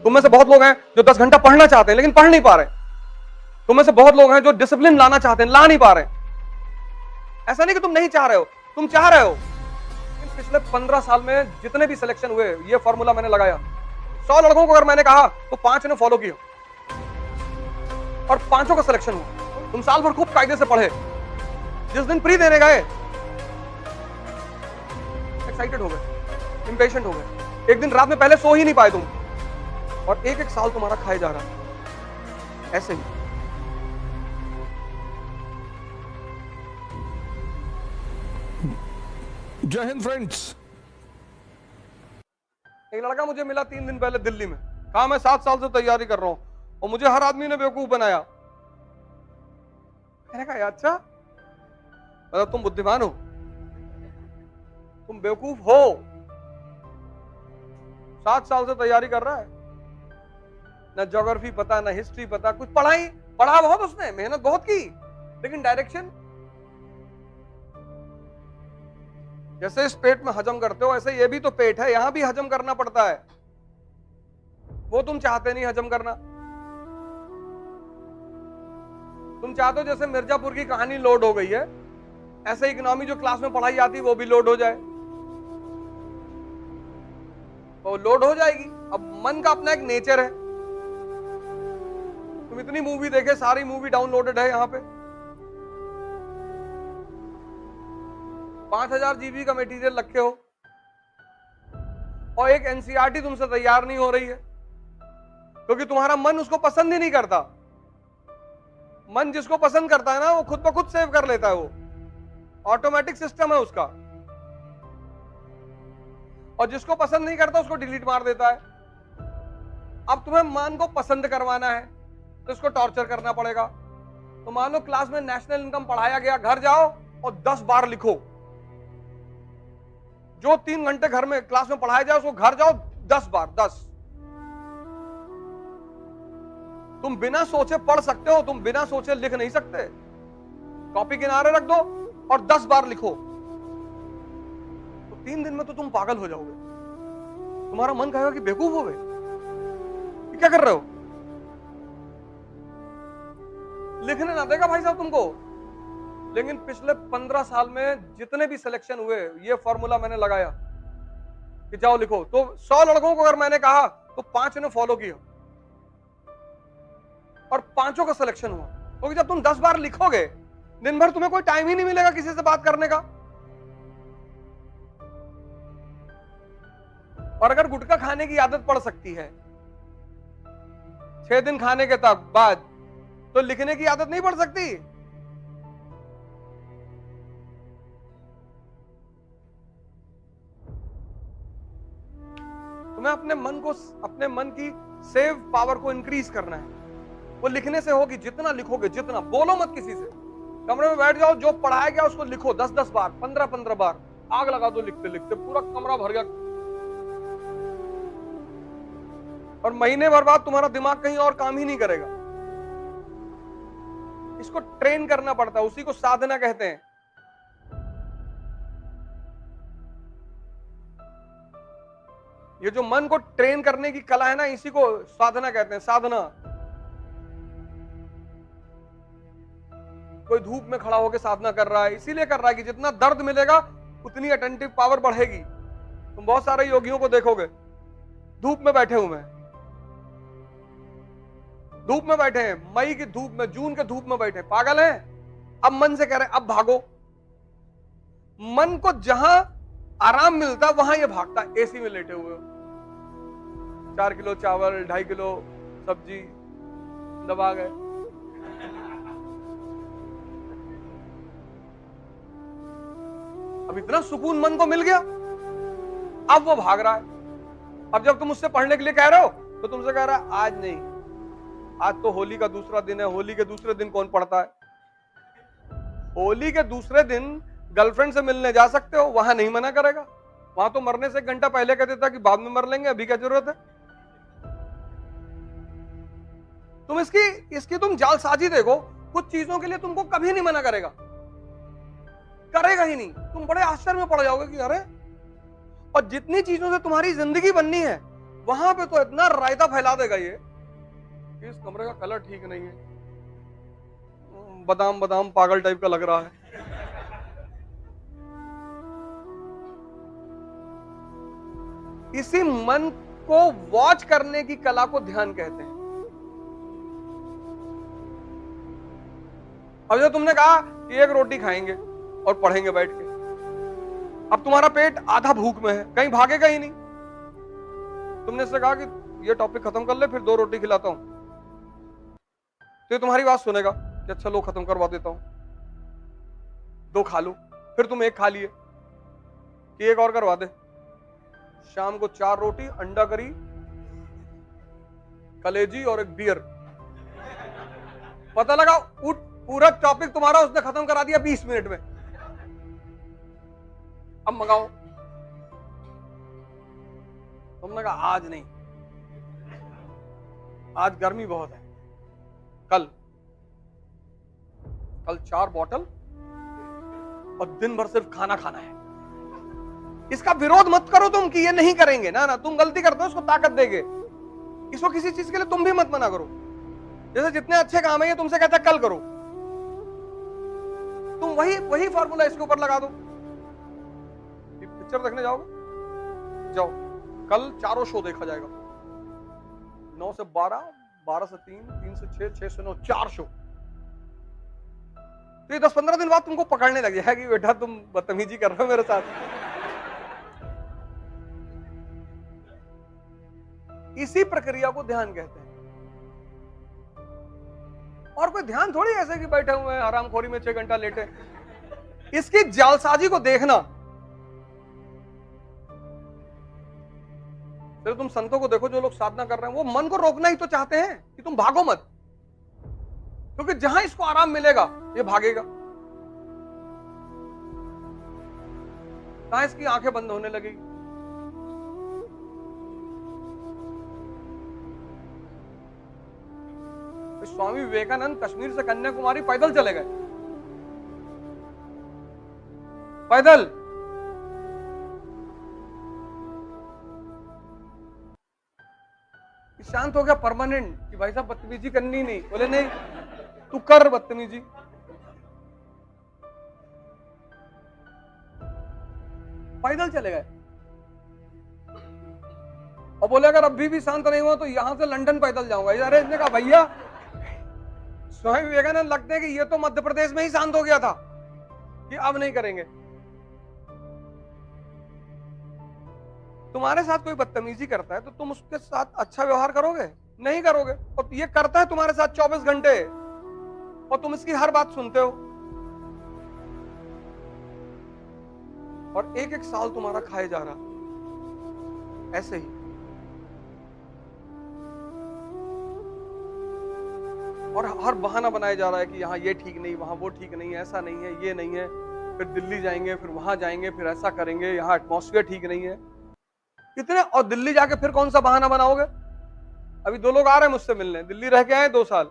तुम में से बहुत लोग हैं जो 10 घंटा पढ़ना चाहते हैं लेकिन पढ़ नहीं पा रहे। तुम में से बहुत लोग हैं जो डिसिप्लिन लाना चाहते हैं, ला नहीं पा रहे। ऐसा नहीं कि तुम नहीं चाह रहे हो, तुम चाह रहे हो। लेकिन पिछले 15 साल में जितने भी सिलेक्शन हुए, ये फॉर्मूला मैंने लगाया। 100 लड़कों को अगर मैंने कहा तो 5 ने फॉलो किया और 5 का सिलेक्शन हुआ। तुम साल भर खूब कायदे से पढ़े, जिस दिन प्री देने गए एक्साइटेड हो गए, इंपेशेंट हो गए, एक दिन रात में पहले सो ही नहीं पाए तुम, और एक एक साल तुम्हारा खाए जा रहा है ऐसे ही। जय हिंद फ्रेंड्स। एक लड़का मुझे मिला 3 दिन पहले दिल्ली में, कहा मैं 7 साल से तैयारी कर रहा हूं और मुझे हर आदमी ने बेवकूफ बनाया। मैंने कहा अच्छा, मतलब तुम बुद्धिमान हो, तुम बेवकूफ हो। 7 साल से तैयारी कर रहा है, ना ज्योग्राफी पता, ना हिस्ट्री पता, कुछ पढ़ा बहुत उसने, मेहनत बहुत की, लेकिन डायरेक्शन। जैसे इस पेट में हजम करते हो, ऐसे ये भी तो पेट है, यहां भी हजम करना पड़ता है। वो तुम चाहते नहीं हजम करना। तुम चाहते हो जैसे मिर्जापुर की कहानी लोड हो गई है, ऐसे इकोनॉमी जो क्लास में पढ़ाई जाती है वो भी लोड हो जाए, वो लोड हो जाएगी। अब मन का अपना एक नेचर है। तुम इतनी मूवी देखे, सारी मूवी डाउनलोडेड है यहां पे, 5000 जीबी का मटेरियल रखे हो, और एक एनसीईआरटी तुमसे तैयार नहीं हो रही है, क्योंकि तुम्हारा मन उसको पसंद ही नहीं करता। मन जिसको पसंद करता है ना, वो खुद ब खुद सेव कर लेता है, वो ऑटोमेटिक सिस्टम है उसका। और जिसको पसंद नहीं करता उसको डिलीट मार देता है। अब तुम्हें मन को पसंद करवाना है तो इसको टॉर्चर करना पड़ेगा। तो मान लो क्लास में नेशनल इनकम पढ़ाया गया, घर जाओ और 10 बार लिखो। जो 3 घंटे घर में क्लास में पढ़ाया जाए उसको घर जाओ 10 बार, 10। तुम बिना सोचे पढ़ सकते हो, तुम बिना सोचे लिख नहीं सकते। कॉपी किनारे रख दो और 10 बार लिखो, तो 3 दिन में तो तुम पागल हो जाओगे। तुम्हारा मन कहेगा कि बेवकूफ हो गए, क्या कर रहे हो। लिखने ना देगा भाई साहब तुमको। लेकिन पिछले 15 साल में जितने भी सिलेक्शन हुए, ये फॉर्मूला मैंने लगाया कि जाओ लिखो। तो 100 लड़कों को अगर मैंने कहा तो 5 ने फॉलो किया और 5 का सिलेक्शन हुआ। क्योंकि जब तुम 10 बार लिखोगे, दिन भर तुम्हें कोई टाइम ही नहीं मिलेगा किसी से बात करने का। और अगर गुटखा खाने की आदत पड़ सकती है 6 दिन खाने के बाद, तो लिखने की आदत नहीं पड़ सकती। तुम्हें अपने मन की सेव पावर को इंक्रीज करना है। वो लिखने से होगी, जितना लिखोगे, जितना। बोलो मत किसी से, कमरे में बैठ जाओ, जो पढ़ाया गया उसको लिखो 10-10 बार, 15-15 बार। आग लगा दो लिखते लिखते, पूरा कमरा भर गया। और महीने भर बाद तुम्हारा दिमाग कहीं और काम ही नहीं करेगा। इसको ट्रेन करना पड़ता है, उसी को साधना कहते हैं। ये जो मन को ट्रेन करने की कला है ना, इसी को साधना कहते हैं। साधना। कोई धूप में खड़ा होकर साधना कर रहा है, इसीलिए कर रहा है कि जितना दर्द मिलेगा उतनी अटेंटिव पावर बढ़ेगी। तुम बहुत सारे योगियों को देखोगे, धूप में बैठे हुए हैं, धूप में बैठे हैं, मई की धूप में, जून के धूप में बैठे, पागल हैं। अब मन से कह रहे हैं अब भागो। मन को जहां आराम मिलता है वहां ये भागता है। एसी में लेटे हुए हो, 4 किलो चावल, 2.5 किलो सब्जी दबा गए, अब इतना सुकून मन को मिल गया, अब वो भाग रहा है। अब जब तुम उससे पढ़ने के लिए कह रहे हो तो तुमसे कह रहा है आज नहीं, आज तो होली का दूसरा दिन है। होली के दूसरे दिन कौन पढ़ता है? होली के दूसरे दिन गर्लफ्रेंड से मिलने जा सकते हो, वहां नहीं मना करेगा। वहां तो मरने से 1 घंटा पहले कह देता कि बाद में मर लेंगे, अभी क्या जरूरत है। तुम इसकी तुम जालसाजी देखो। कुछ चीजों के लिए तुमको कभी नहीं मना करेगा, करेगा ही नहीं। तुम बड़े आश्चर्य में पड़ जाओगे कि अरे। और जितनी चीजों से तुम्हारी जिंदगी बननी है वहां पे तो इतना रायता फैला देगा ये कि इस कमरे का कलर ठीक नहीं है, बादाम बादाम पागल टाइप का लग रहा है। इसी मन को वॉच करने की कला को ध्यान कहते हैं। अब जो तुमने कहा कि एक रोटी खाएंगे और पढ़ेंगे बैठ के, अब तुम्हारा पेट आधा भूख में है, कहीं भागेगा ही नहीं। तुमने इससे कहा कि ये टॉपिक खत्म कर ले, फिर 2 रोटी खिलाता हूं, तो ये तुम्हारी बात सुनेगा कि अच्छा लो खत्म करवा देता हूं, 2 खा लो। फिर तुम 1 खा लिए कि 1 और करवा दे। शाम को 4 रोटी, अंडा करी, कलेजी और एक बियर। पता लगा पूरा टॉपिक तुम्हारा उसने खत्म करा दिया 20 मिनट में। अब मंगाओ। तुमने कहा आज नहीं, आज गर्मी बहुत है, कल 4 बॉटल और दिन भर सिर्फ खाना खाना है। इसका विरोध मत करो तुम कि ये नहीं करेंगे, ना ना, तुम गलती करते हो, उसको ताकत देंगे। इसको किसी चीज के लिए तुम भी मत मना करो। जैसे जितने अच्छे काम है ये तुमसे कहता है कल करो, तुम वही फार्मूला इसके ऊपर लगा दो। पिक्चर देखने जाओगे, जाओ, कल 4 शो देखा जाएगा, 9 से 12, 12 से 3, 3 से 6, 6 से 9, 4 शो। तो ये 10-15 दिन बाद तुमको पकड़ने लग जाएगा कि बेटा तुम बदतमीजी कर रहे हो मेरे साथ। इसी प्रक्रिया को ध्यान कहते हैं। और कोई ध्यान थोड़ी ऐसे कि बैठे हुए हैं आरामखोरी में 6 घंटा लेटे। इसकी जालसाजी को देखना। फिर तुम संतों को देखो जो लोग साधना कर रहे हैं, वो मन को रोकना ही तो चाहते हैं कि तुम भागो मत, क्योंकि जहां इसको आराम मिलेगा ये भागेगा। कहां इसकी आंखें बंद होने लगेगी। स्वामी विवेकानंद कश्मीर से कन्याकुमारी पैदल चले गए, पैदल। शांत हो गया परमानेंट कि भाई साहब बदतमीजी करनी नहीं। बोले नहीं, तू कर बदतमीजी। पैदल चले गए और बोले अगर अभी भी शांत नहीं हुआ तो यहां से लंदन पैदल जाऊंगा। अरे इसने कहा भैया, स्वामी विवेकानंद लगते हैं कि ये तो मध्य प्रदेश में ही शांत हो गया था कि अब नहीं करेंगे। तुम्हारे साथ कोई बदतमीजी करता है तो तुम उसके साथ अच्छा व्यवहार करोगे? नहीं करोगे। और ये करता है तुम्हारे साथ 24 घंटे और तुम इसकी हर बात सुनते हो, और 1-1 साल तुम्हारा खाए जा रहा ऐसे ही। और हर बहाना बनाया जा रहा है कि यहाँ ये ठीक नहीं, वहां वो ठीक नहीं, ऐसा नहीं है, ये नहीं है, फिर दिल्ली जाएंगे, फिर वहां जाएंगे, फिर ऐसा करेंगे, यहाँ एटमॉस्फेयर ठीक नहीं है। कितने, और दिल्ली जाके फिर कौन सा बहाना बनाओगे? अभी 2 लोग आ रहे हैं मुझसे मिलने, दिल्ली रह के आए 2 साल।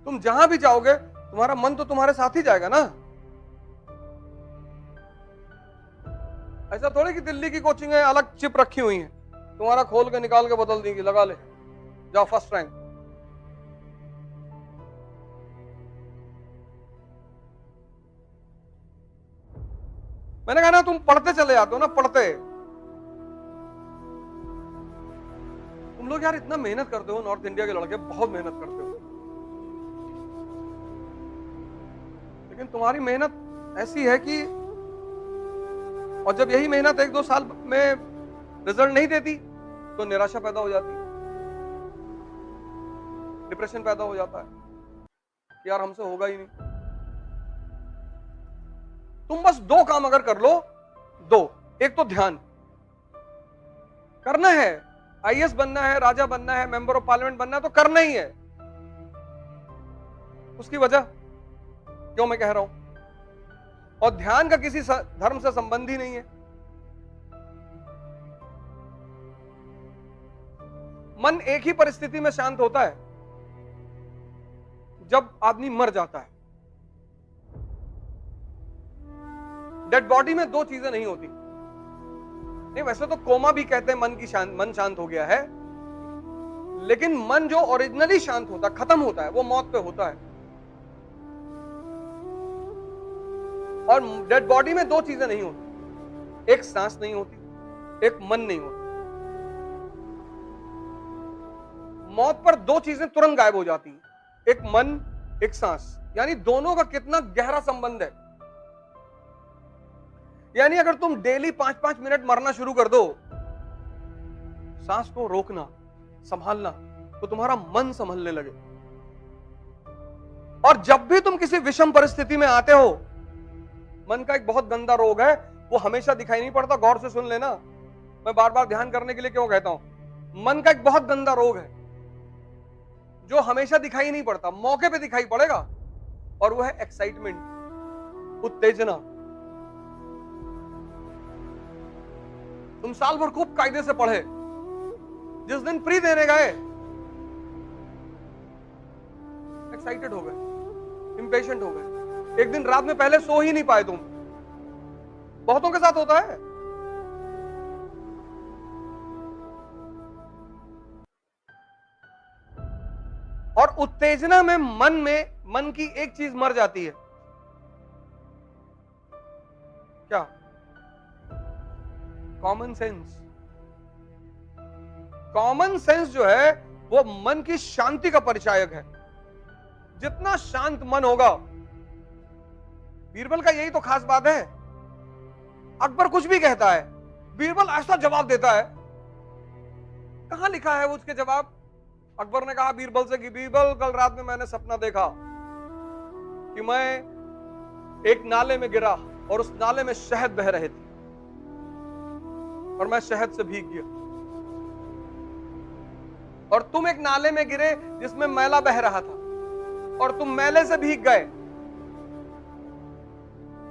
तुम जहां भी जाओगे तुम्हारा मन तो तुम्हारे साथ ही जाएगा ना। ऐसा थोड़ी कि दिल्ली की कोचिंग है अलग चिप रखी हुई है, तुम्हारा खोल के निकाल के बदल देंगे, लगा ले जाओ फर्स्ट रैंक। मैंने कहा ना तुम पढ़ते चले जाते हो ना, पढ़ते। तुम लोग यार इतना मेहनत करते हो, नॉर्थ इंडिया के लड़के बहुत मेहनत करते हो, लेकिन तुम्हारी मेहनत ऐसी है कि, और जब यही मेहनत 1-2 साल में रिजल्ट नहीं देती तो निराशा पैदा हो जाती, डिप्रेशन पैदा हो जाता है कि यार हमसे होगा ही नहीं। तुम बस 2 काम अगर कर लो, 2, एक तो ध्यान करना है, आईएएस बनना है, राजा बनना है, मेंबर ऑफ पार्लियामेंट बनना है तो करना ही है। उसकी वजह क्यों मैं कह रहा हूं, और ध्यान का किसी धर्म से संबंध ही नहीं है। मन एक ही परिस्थिति में शांत होता है, जब आदमी मर जाता है। डेड बॉडी में दो चीजें नहीं होती। नहीं, वैसे तो कोमा भी कहते हैं मन शांत हो गया है, लेकिन मन जो ओरिजिनली शांत होता, खत्म होता है, वो मौत पे होता है। और डेड बॉडी में दो चीजें नहीं होती, एक सांस नहीं होती, एक मन नहीं होता। मौत पर दो चीजें तुरंत गायब हो जाती हैं, एक मन, एक सांस। यानी दोनों का कितना गहरा संबंध है। यानी अगर तुम डेली 5-5 मिनट मरना शुरू कर दो, सांस को रोकना, संभालना, तो तुम्हारा मन संभलने लगे। और जब भी तुम किसी विषम परिस्थिति में आते हो, मन का एक बहुत गंदा रोग है, वो हमेशा दिखाई नहीं पड़ता। गौर से सुन लेना, मैं बार बार ध्यान करने के लिए क्यों कहता हूं। मन का एक बहुत गंदा रोग है जो हमेशा दिखाई नहीं पड़ता, मौके पे दिखाई पड़ेगा, और वो है एक्साइटमेंट, उत्तेजना। तुम साल भर खूब कायदे से पढ़े, जिस दिन प्री देने गए एक्साइटेड हो गए, इंपेशेंट हो गए, एक दिन रात में पहले सो ही नहीं पाए तुम। बहुतों के साथ होता है। और उत्तेजना में मन की एक चीज मर जाती है, क्या? Common sense. कॉमन सेंस जो है वो मन की शांति का परिचायक है। जितना शांत मन होगा, बीरबल का यही तो खास बात है। अकबर कुछ भी कहता है, बीरबल ऐसा जवाब देता है। कहां लिखा है वो उसके जवाब? अकबर ने कहा बीरबल से कि बीरबल, कल रात में मैंने सपना देखा कि मैं एक नाले में गिरा और उस नाले में शहद बह रहे थे और मैं शहद से भीग गया, और तुम एक नाले में गिरे जिसमें मैला बह रहा था और तुम मैले से भीग गए।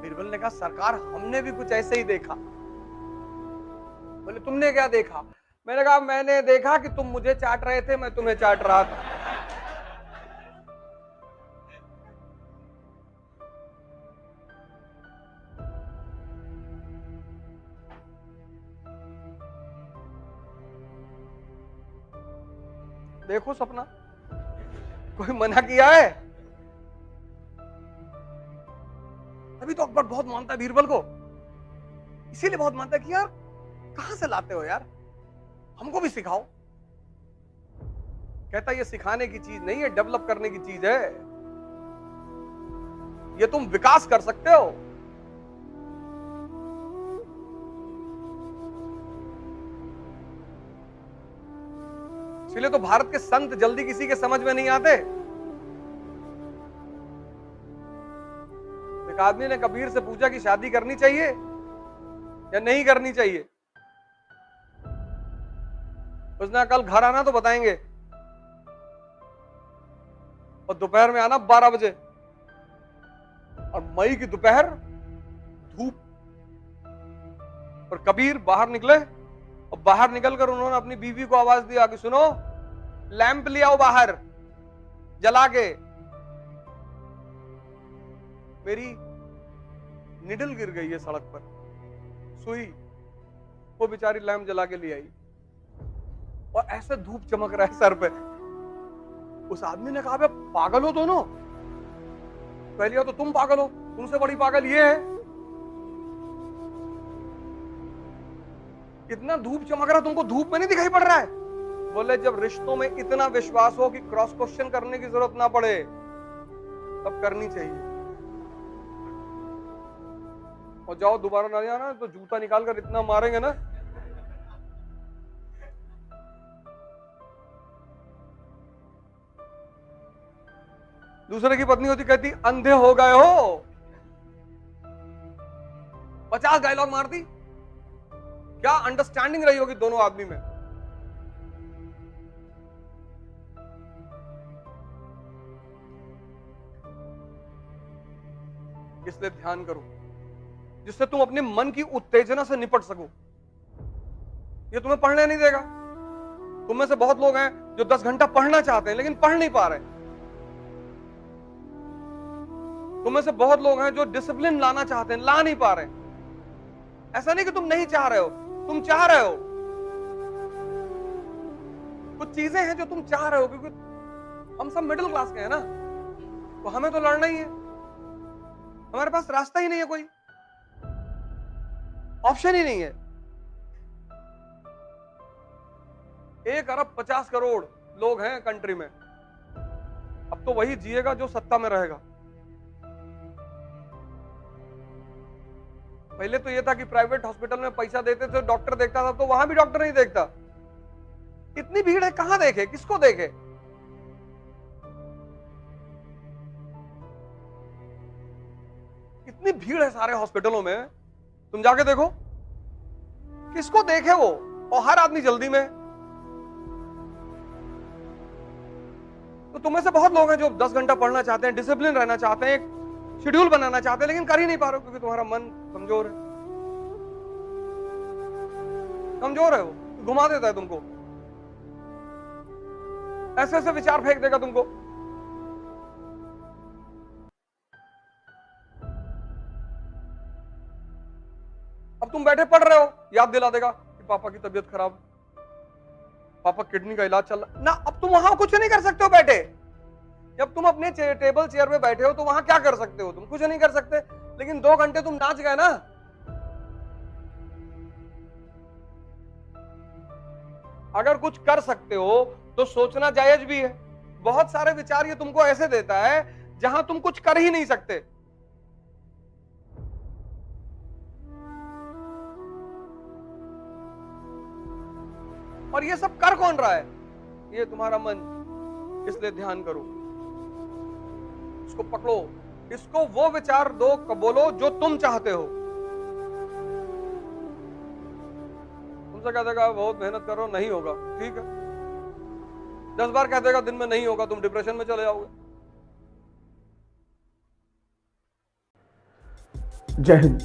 बीरबल ने कहा सरकार, हमने भी कुछ ऐसे ही देखा। बोले तुमने क्या देखा? मैंने कहा मैंने देखा कि तुम मुझे चाट रहे थे, मैं तुम्हें चाट रहा था। देखो सपना, कोई मना किया है? अभी तो अकबर बहुत मानता है बीरबल को, इसीलिए बहुत मानता है कि यार कहां से लाते हो यार, हमको भी सिखाओ। कहता ये सिखाने की चीज नहीं है, डेवलप करने की चीज है। ये तुम विकास कर सकते हो। इसलिए तो भारत के संत जल्दी किसी के समझ में नहीं आते। एक आदमी ने कबीर से पूछा कि शादी करनी चाहिए या नहीं करनी चाहिए। उसने कल घर आना तो बताएंगे, और दोपहर में आना 12 बजे। और मई की दोपहर, धूप, और कबीर बाहर निकले, और बाहर निकलकर उन्होंने अपनी बीवी को आवाज दिया कि सुनो, लैंप ले आओ बाहर जला के। मेरी निडल गिर गई है सड़क पर, सुई। वो बेचारी लैंप जला के ले आई, और ऐसे धूप चमक रहा है सर पे। उस आदमी ने कहा पागल हो दोनों? पहले तो तुम पागल हो, तुमसे बड़ी पागल ये है। इतना धूप चमक रहा, तुमको धूप में नहीं दिखाई पड़ रहा है? बोले जब रिश्तों में इतना विश्वास हो कि क्रॉस क्वेश्चन करने की जरूरत ना पड़े, तब करनी चाहिए। और जाओ दोबारा ना जाना तो जूता निकाल कर इतना मारेंगे ना। दूसरे की पत्नी होती, कहती अंधे हो गए हो। 50 डायलॉग मारती। क्या अंडरस्टैंडिंग रही होगी दोनों आदमी में। इसलिए ध्यान करो जिससे तुम अपने मन की उत्तेजना से निपट सको। ये तुम्हें पढ़ने नहीं देगा। तुम में से बहुत लोग हैं जो 10 घंटा पढ़ना चाहते हैं लेकिन पढ़ नहीं पा रहे। तुम में से बहुत लोग हैं जो डिसिप्लिन लाना चाहते हैं, ला नहीं पा रहे। ऐसा नहीं कि तुम नहीं चाह रहे हो, तुम चाह रहे हो। कुछ चीजें हैं जो तुम चाह रहे हो, क्योंकि हम सब मिडिल क्लास के हैं ना, तो हमें तो लड़ना ही है। हमारे पास रास्ता ही नहीं है, कोई ऑप्शन ही नहीं है। 1 अरब 50 करोड़ लोग हैं कंट्री में। अब तो वही जिएगा जो सत्ता में रहेगा। पहले तो यह था कि प्राइवेट हॉस्पिटल में पैसा देते थे, डॉक्टर देखता था, तो वहां भी डॉक्टर नहीं देखता। इतनी भीड़ है, कहां देखे, किसको देखे? इतनी भीड़ है सारे हॉस्पिटलों में, तुम जाके देखो, किसको देखे वो? और हर आदमी जल्दी में। तो तुम्हें से बहुत लोग हैं जो 10 घंटा पढ़ना चाहते हैं, डिसिप्लिन रहना चाहते हैं, एक शेड्यूल बनाना चाहते हैं, लेकिन कर ही नहीं पा रहे हो क्योंकि तुम्हारा मन कमजोर है। कमजोर है, वो घुमा देता है तुमको, ऐसे ऐसे विचार फेंक देगा तुमको। अब तुम बैठे पढ़ रहे हो, याद दिला देगा कि पापा की तबीयत खराब, पापा किडनी का इलाज चल रहा ना। अब तुम वहां कुछ नहीं कर सकते हो बैठे। जब तुम अपने टेबल चेयर में बैठे हो तो वहां क्या कर सकते हो? तुम कुछ नहीं कर सकते। लेकिन 2 घंटे तुम नाच गए ना। अगर कुछ कर सकते हो तो सोचना जायज भी है। बहुत सारे विचार ये तुमको ऐसे देता है जहां तुम कुछ कर ही नहीं सकते। और ये सब कर कौन रहा है? ये तुम्हारा मन। इसलिए ध्यान करो, इसको पकड़ो, इसको वो विचार दो, बोलो जो तुम चाहते हो। तुमसे कह देगा बहुत मेहनत करो, नहीं होगा, ठीक है। 10 बार कह देगा दिन में नहीं होगा, तुम डिप्रेशन में चले जाओगे। जय हिंद।